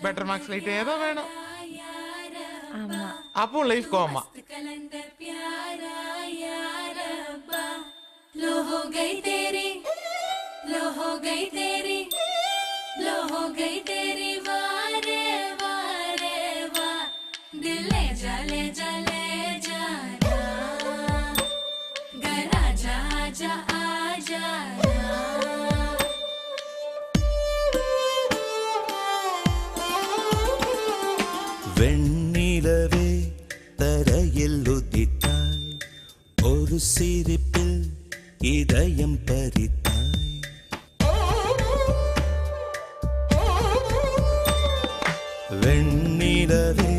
Better marks light ஏதோ வேணும். ஆமா. அப்போ லைஃப் கோமா. लो हो गई तेरी, लो हो गई तेरी, लो हो गई तेरी वारे वारे वा, दिल ले जा ले जा ले जा ना, घर आजा आजा आजा ना. வெண்ணிலவே தரையில் உதித்தாய், ஒரு சிரிப்பில் இதயம் பறித்தாய். வெண்ணிலவே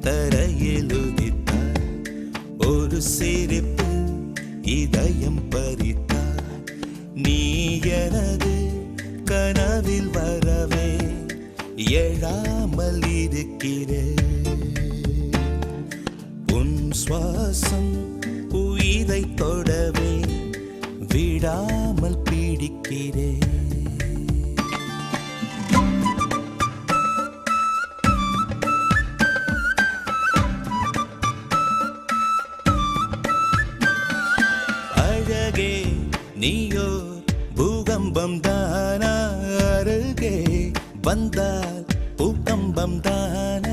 தரையில் உதித்தாய், ஒரு சிரிப்பில் இதயம் பறித்தாய். நீ எனது கனவில் வரவே எழாமல் இருக்கிறேன். உன் சுவாசம் உயிரை தொடவே விடாமல் பிடிக்கிறேன். அழகே நீயோ பூகம்பம் தானா, அருகே வந்தால் பூகம்பம் தானா.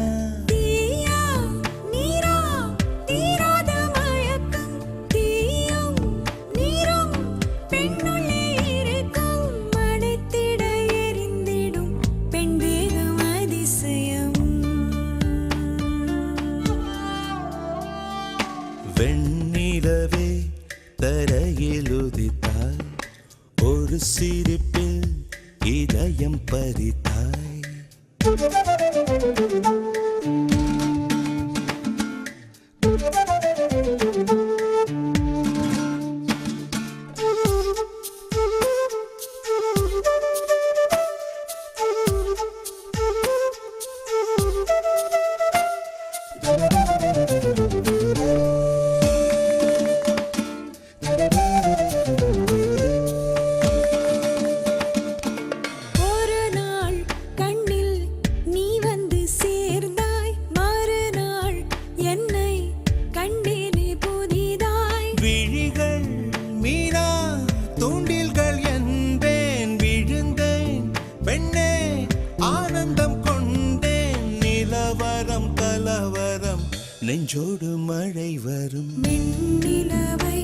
வெண்ணிலவே தரையில் உதித்தாய், ஒரு சிரிப்பில் இதயம் பறித்தாய். விழிகள் மீனா தூண்டில்கள் என்பேன், விழுந்தேன் பெண்ணே ஆனந்தம் கொண்டேன். நிலவரம் கலவரம் நெஞ்சோடு மழை வரும். வெண்ணிலவை